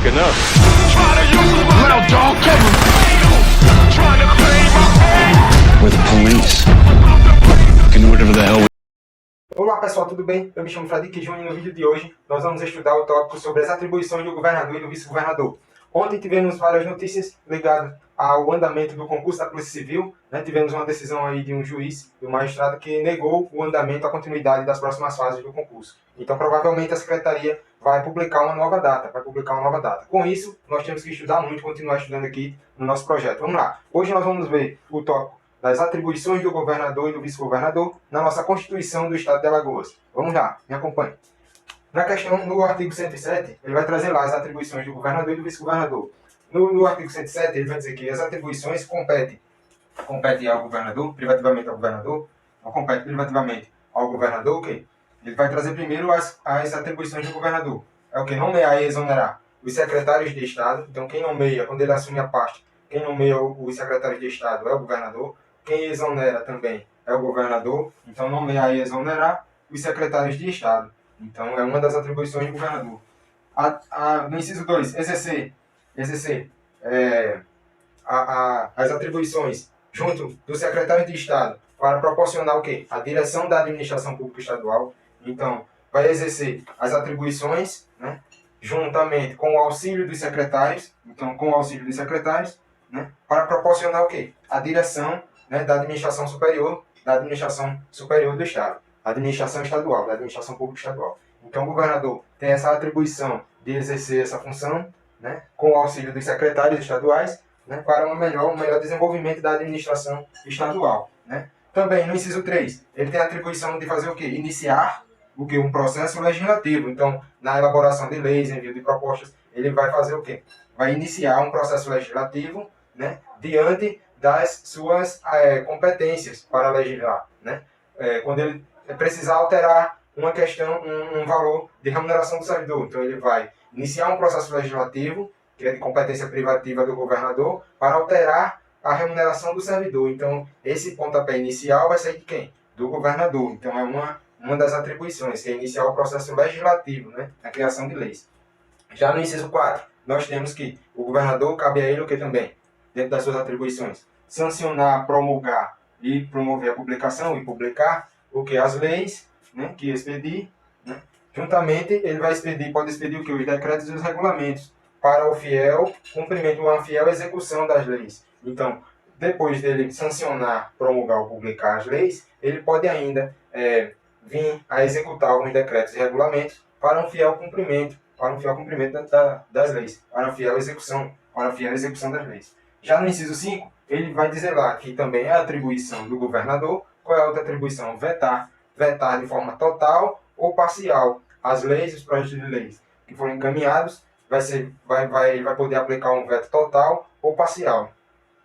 enough. Loud dog, cover. We're the police. Can do whatever the hell we... Olá pessoal, tudo bem? Eu me chamo Fradique Júnior e no vídeo de hoje nós vamos estudar o tópico sobre as atribuições do governador e do vice-governador. Ontem tivemos várias notícias ligadas ao andamento do concurso da Polícia Civil, né? Tivemos uma decisão aí de um juiz, do magistrado, que negou o andamento, a continuidade das próximas fases do concurso. Então provavelmente a Secretaria vai publicar uma nova data, Com isso, nós temos que estudar muito, continuar estudando aqui no nosso projeto. Vamos lá. Hoje nós vamos ver o tópico das atribuições do governador e do vice-governador na nossa Constituição do Estado de Alagoas. Vamos lá, me acompanhe. Na questão, no artigo 107, ele vai trazer lá as atribuições do governador e do vice-governador. No artigo 107, ele vai dizer que as atribuições competem ao governador, privativamente ao governador, não compete privativamente ao governador, o quê? Ele vai trazer primeiro as atribuições do governador. É o que? Nomear e exonerar os secretários de Estado. Então, quem nomeia, quando ele assume a pasta, quem nomeia os secretários de Estado é o governador. Quem exonera também é o governador. Então, nomear e exonerar os secretários de Estado. Então, é uma das atribuições do governador. No inciso 2, exercer as atribuições junto do secretário de Estado para proporcionar o quê? A direção da administração pública estadual. Então, vai exercer as atribuições, né, juntamente com o auxílio dos secretários. Então, com o auxílio dos secretários, né, para proporcionar o quê? A direção, né, da administração superior do Estado. Administração estadual, da administração pública estadual. Então, o governador tem essa atribuição de exercer essa função, né, com o auxílio dos secretários estaduais, né, para um melhor desenvolvimento da administração estadual, né. Também, no inciso 3, ele tem a atribuição de fazer o quê? Iniciar um processo legislativo. Então, na elaboração de leis, envio de propostas, ele vai fazer o quê? Vai iniciar um processo legislativo, né, diante das suas competências para legislar, né. Quando ele precisar alterar uma questão, um valor de remuneração do servidor. Então, ele vai iniciar um processo legislativo, que é de competência privativa do governador, para alterar a remuneração do servidor. Então, esse pontapé inicial vai sair de quem? Do governador. Então, é uma das atribuições, que é iniciar o processo legislativo, né? A criação de leis. Já no inciso 4, nós temos que o governador, cabe a ele o que também? Dentro das suas atribuições, sancionar, promulgar e promover a publicação e publicar o que? As leis, né, que expedir, né? Juntamente, ele vai pode expedir o que? Os decretos e os regulamentos, para o fiel cumprimento, uma fiel execução das leis. Então, depois dele sancionar, promulgar ou publicar as leis, ele pode ainda vir a executar alguns decretos e regulamentos para um fiel cumprimento, das leis, para a fiel execução das leis. Já no inciso 5, ele vai dizer lá que também é a atribuição do governador. Qual é a outra atribuição? Vetar de forma total ou parcial as leis e os projetos de leis que foram encaminhados. Ele vai poder aplicar um veto total ou parcial.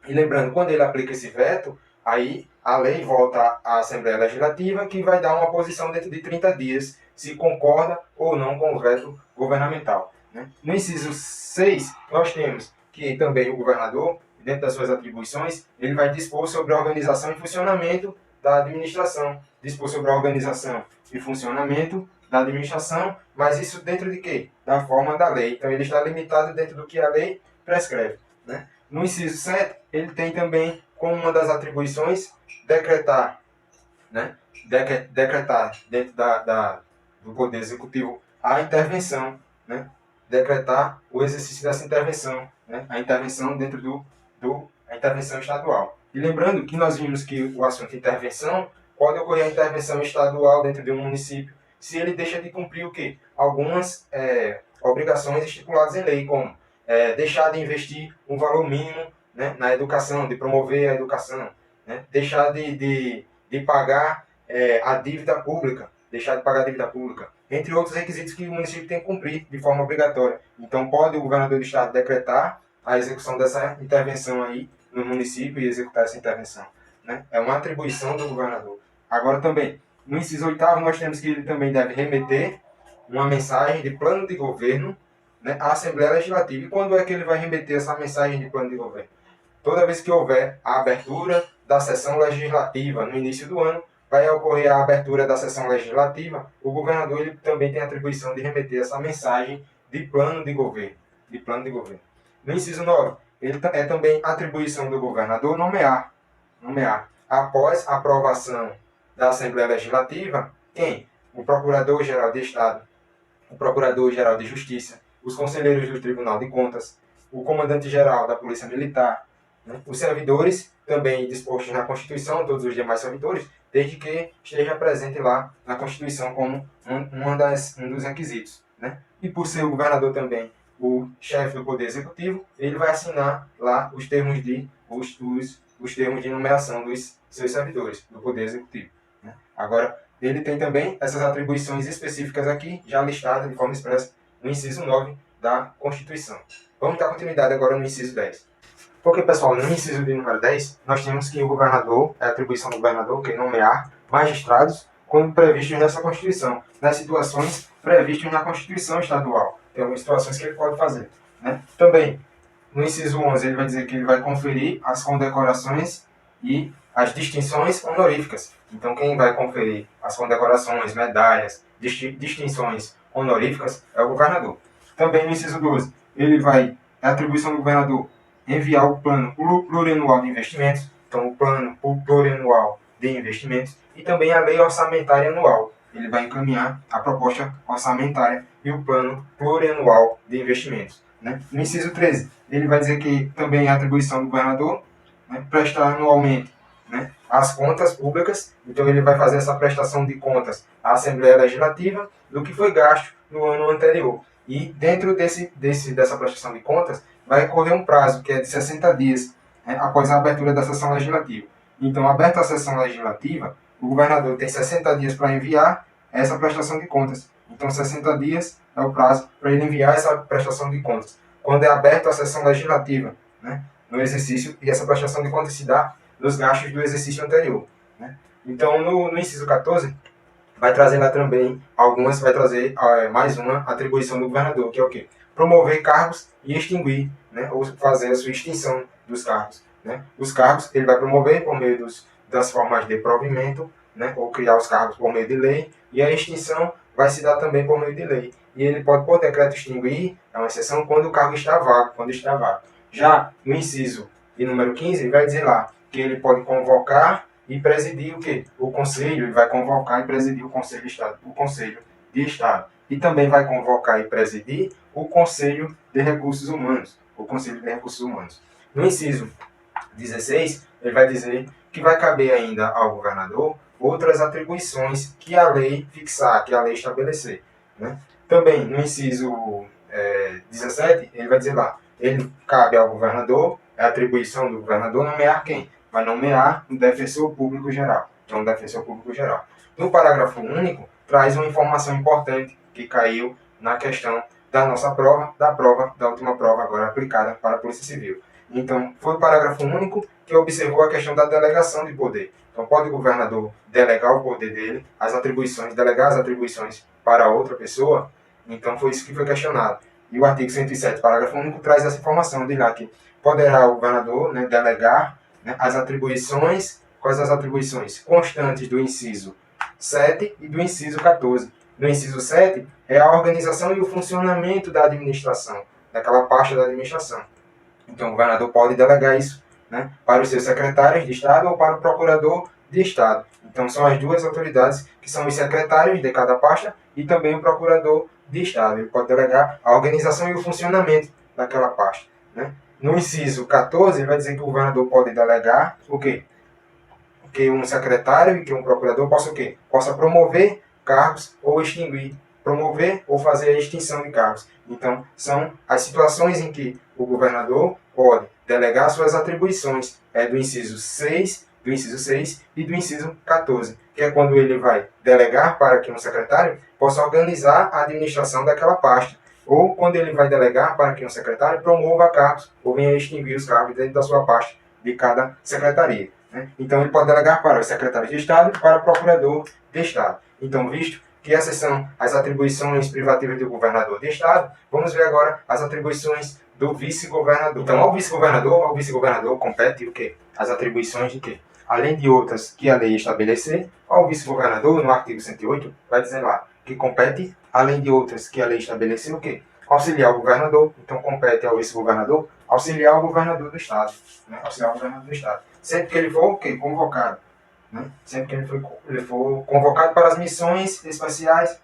E lembrando, quando ele aplica esse veto, aí a lei volta à Assembleia Legislativa, que vai dar uma posição dentro de 30 dias, se concorda ou não com o veto governamental, né? No inciso 6, nós temos que também o governador, dentro das suas atribuições, ele vai dispor sobre a organização e funcionamento da administração. Dispor sobre a organização e funcionamento da administração, mas isso dentro de quê? Da forma da lei. Então, ele está limitado dentro do que a lei prescreve, né? No inciso 7, ele tem também, como uma das atribuições, decretar, né? Decretar dentro do Poder Executivo a intervenção, né? Decretar o exercício dessa intervenção, né? A intervenção dentro a intervenção estadual. E lembrando que nós vimos que o assunto intervenção pode ocorrer a intervenção estadual dentro de um município se ele deixa de cumprir o quê? Algumas obrigações estipuladas em lei, como deixar de investir um valor mínimo, né, na educação, de promover a educação, né? Deixar de pagar a dívida pública, entre outros requisitos que o município tem que cumprir de forma obrigatória. Então, pode o governador do estado decretar a execução dessa intervenção aí no município e executar essa intervenção, né? É uma atribuição do governador. Agora também, no inciso 8º, nós temos que ele também deve remeter uma mensagem de plano de governo, né, à Assembleia Legislativa. E quando é que ele vai remeter essa mensagem de plano de governo? Toda vez que houver a abertura da sessão legislativa no início do ano, vai ocorrer a abertura da sessão legislativa, o governador ele também tem a atribuição de remeter essa mensagem de plano de governo. de plano de governo. No inciso 9, é também atribuição do governador nomear, após a aprovação da Assembleia Legislativa, quem? O Procurador-Geral de Estado, o Procurador-Geral de Justiça, os conselheiros do Tribunal de Contas, o Comandante-Geral da Polícia Militar, né? Os servidores também dispostos na Constituição, todos os demais servidores, desde que esteja presente lá na Constituição como um dos requisitos, né? E por ser o governador também o chefe do Poder Executivo, ele vai assinar lá os termos de nomeação dos seus servidores do Poder Executivo, né? Agora, ele tem também essas atribuições específicas aqui, já listadas de forma expressa no inciso 9 da Constituição. Vamos dar continuidade agora no inciso 10. Porque, pessoal, no inciso de número 10, nós temos que o governador, é a atribuição do governador, que nomear magistrados quando previstos nessa Constituição, nas situações previstas na Constituição Estadual. Tem algumas situações que ele pode fazer, né? Também, no inciso 11, ele vai dizer que ele vai conferir as condecorações e as distinções honoríficas. Então, quem vai conferir as condecorações, medalhas, distinções honoríficas é o governador. Também no inciso 12, é a atribuição do governador enviar o plano plurianual de investimentos, então o plano plurianual de investimentos, e também a lei orçamentária anual. Ele vai encaminhar a proposta orçamentária e o plano plurianual de investimentos, né? No inciso 13, ele vai dizer que também é a atribuição do governador, né, prestar anualmente, né, as contas públicas. Então ele vai fazer essa prestação de contas à Assembleia Legislativa do que foi gasto no ano anterior. E dentro dessa prestação de contas vai correr um prazo que é de 60 dias, né, após a abertura da sessão legislativa. Então, aberta a sessão legislativa, o governador tem 60 dias para enviar essa prestação de contas. Então, 60 dias é o prazo para ele enviar essa prestação de contas. Quando é aberta a sessão legislativa, né, no exercício, e essa prestação de contas se dá nos gastos do exercício anterior, né? Então, no inciso 14, vai trazer lá também mais uma atribuição do governador, que é o quê? Promover cargos e extinguir, né, ou fazer a sua extinção dos cargos, né? Os cargos ele vai promover por meio das formas de provimento, né, ou criar os cargos por meio de lei, e a extinção vai se dar também por meio de lei. E ele pode, por decreto, extinguir, é uma exceção, quando o cargo está vago, Já no inciso de número 15, ele vai dizer lá que ele pode convocar e presidir o quê? O Conselho, ele vai convocar e presidir o Conselho de Estado. E também vai convocar e presidir o Conselho de Recursos Humanos. No inciso 16, ele vai dizer que vai caber ainda ao governador outras atribuições que a lei fixar, que a lei estabelecer, né? Também, no inciso 17, ele vai dizer lá, ele cabe ao governador, é a atribuição do governador nomear quem? Vai nomear um defensor público geral. Então, defensor público geral. No parágrafo único, traz uma informação importante que caiu na questão da nossa prova, da última prova agora aplicada para a Polícia Civil. Então, foi o parágrafo único que observou a questão da delegação de poder. Então, pode o governador delegar o poder dele, delegar as atribuições para outra pessoa? Então, foi isso que foi questionado. E o artigo 107, parágrafo único, traz essa informação de lá que poderá o governador, né, delegar, né, as atribuições. Quais as atribuições? Constantes do inciso 7 e do inciso 14. No inciso 7, é a organização e o funcionamento da administração, daquela parte da administração. Então, o governador pode delegar isso, né, para os seus secretários de Estado ou para o procurador de Estado. Então, são as duas autoridades que são os secretários de cada pasta e também o procurador de Estado. Ele pode delegar a organização e o funcionamento daquela pasta, né? No inciso 14, ele vai dizer que o governador pode delegar o quê? Que um secretário e que um procurador possa promover cargos ou extinguir, promover ou fazer a extinção de cargos. Então, são as situações em que o governador pode delegar suas atribuições, do inciso 6 e do inciso 14, que é quando ele vai delegar para que um secretário possa organizar a administração daquela pasta, ou quando ele vai delegar para que um secretário promova cargos ou venha extinguir os cargos dentro da sua pasta de cada secretaria, né? Então, ele pode delegar para os secretários de Estado e para o procurador de Estado. Então, visto que essas são as atribuições privativas do governador de Estado, vamos ver agora as atribuições do vice-governador. Então, ao vice-governador compete o quê? As atribuições de quê? Além de outras que a lei estabelecer, ao vice-governador, no artigo 108, vai dizer lá que compete, além de outras que a lei estabelecer, o quê? auxiliar o governador, então compete ao vice-governador auxiliar o governador do estado, né? Auxiliar o governador do estado. Sempre que ele for convocado, né? Sempre que ele for convocado para as missões especiais,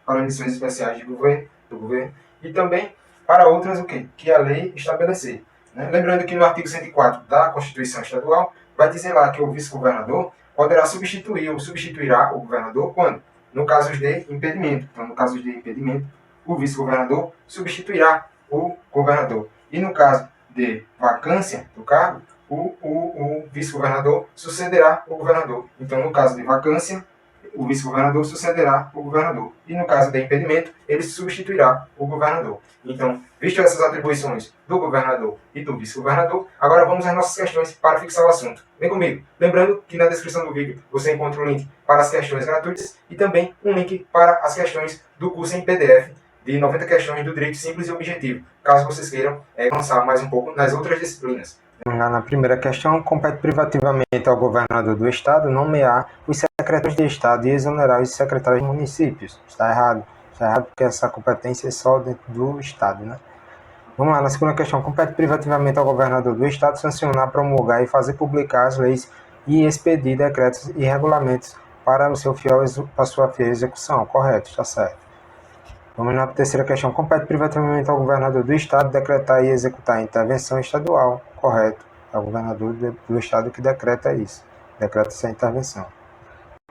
de governo, do governo, e também para outras que a lei estabelecer. Né? Lembrando que no artigo 104 da Constituição Estadual vai dizer lá que o vice-governador poderá substituir ou substituirá o governador quando? No caso de impedimento. Então, no caso de impedimento, o vice-governador substituirá o governador. E no caso de vacância do cargo, o vice-governador sucederá o governador. Então, no caso de vacância, o vice-governador sucederá o governador. E no caso de impedimento, ele substituirá o governador. Então, visto essas atribuições do governador e do vice-governador, agora vamos às nossas questões para fixar o assunto. Vem comigo. Lembrando que na descrição do vídeo você encontra o link para as questões gratuitas e também um link para as questões do curso em PDF de 90 questões do Direito Simples e Objetivo, caso vocês queiram avançar mais um pouco nas outras disciplinas. Na primeira questão, compete privativamente ao governador do estado nomear os secretários de estado e exonerar os secretários de municípios. Está errado. Está errado porque essa competência é só dentro do estado, né? Vamos lá, na segunda questão, compete privativamente ao governador do estado sancionar, promulgar e fazer publicar as leis e expedir decretos e regulamentos para a sua fiel execução. Correto, está certo. Vamos na terceira questão. Compete privativamente ao governador do estado decretar e executar a intervenção estadual. Correto. É o governador do estado que decreta isso. Decreta essa intervenção.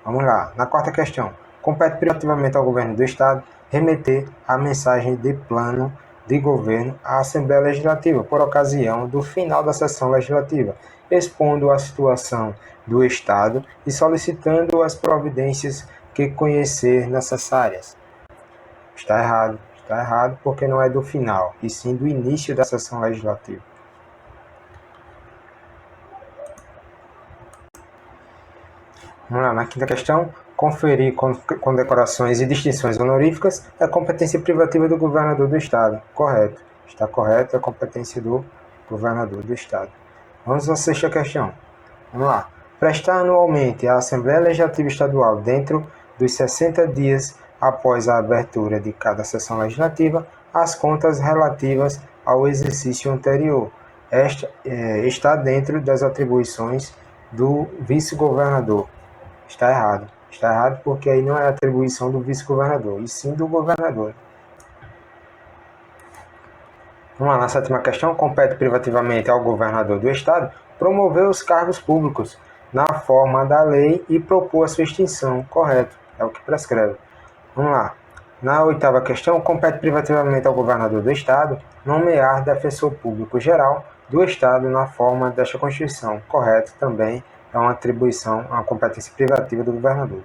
Vamos lá. Na quarta questão. Compete privativamente ao governo do estado remeter a mensagem de plano de governo à Assembleia Legislativa por ocasião do final da sessão legislativa, expondo a situação do estado e solicitando as providências que conhecer necessárias. Está errado porque não é do final, e sim do início da sessão legislativa. Vamos lá, na quinta questão, conferir condecorações e distinções honoríficas é competência privativa do governador do estado. Correto, está correto, é competência do governador do estado. Vamos à sexta questão. Vamos lá, prestar anualmente à Assembleia Legislativa Estadual dentro dos 60 dias após a abertura de cada sessão legislativa, as contas relativas ao exercício anterior. Esta está dentro das atribuições do vice-governador. Está errado porque aí não é atribuição do vice-governador, e sim do governador. Vamos lá, na sétima questão, compete privativamente ao governador do estado promover os cargos públicos na forma da lei e propor a sua extinção. Correto, é o que prescreve. Vamos lá. Na oitava questão, compete privativamente ao governador do estado nomear defensor público geral do estado na forma desta Constituição. Correto, também é uma atribuição, uma competência privativa do governador.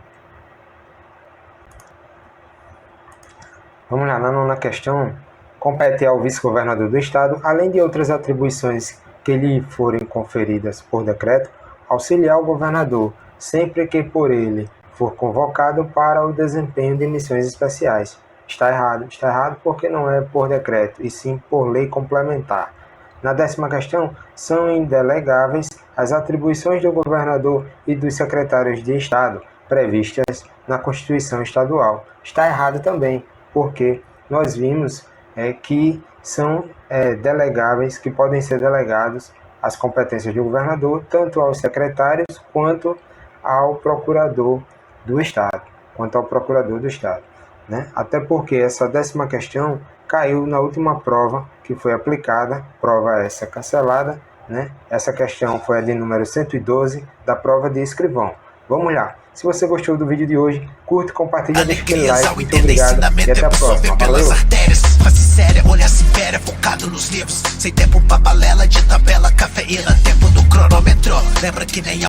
Vamos lá, na nona questão, compete ao vice-governador do estado, além de outras atribuições que lhe forem conferidas por decreto, auxiliar o governador, sempre que por ele for convocado para o desempenho de missões especiais. Está errado porque não é por decreto, e sim por lei complementar. Na décima questão, são indelegáveis as atribuições do governador e dos secretários de estado previstas na Constituição Estadual. Está errado também, porque nós vimos que são delegáveis, que podem ser delegados as competências do governador, tanto aos secretários quanto ao procurador do estado, né? Até porque essa décima questão caiu na última prova que foi aplicada, prova essa cancelada, né? Essa questão foi a de número 112 da prova de escrivão. Vamos lá. Se você gostou do vídeo de hoje, curte, compartilha, deixa aquele like. Muito obrigado e até a próxima. Valeu! Fase séria, olhar severa, focado nos livros. Sem tempo pra balela, de tabela, cafeína, tempo do cronômetro. Lembra que nem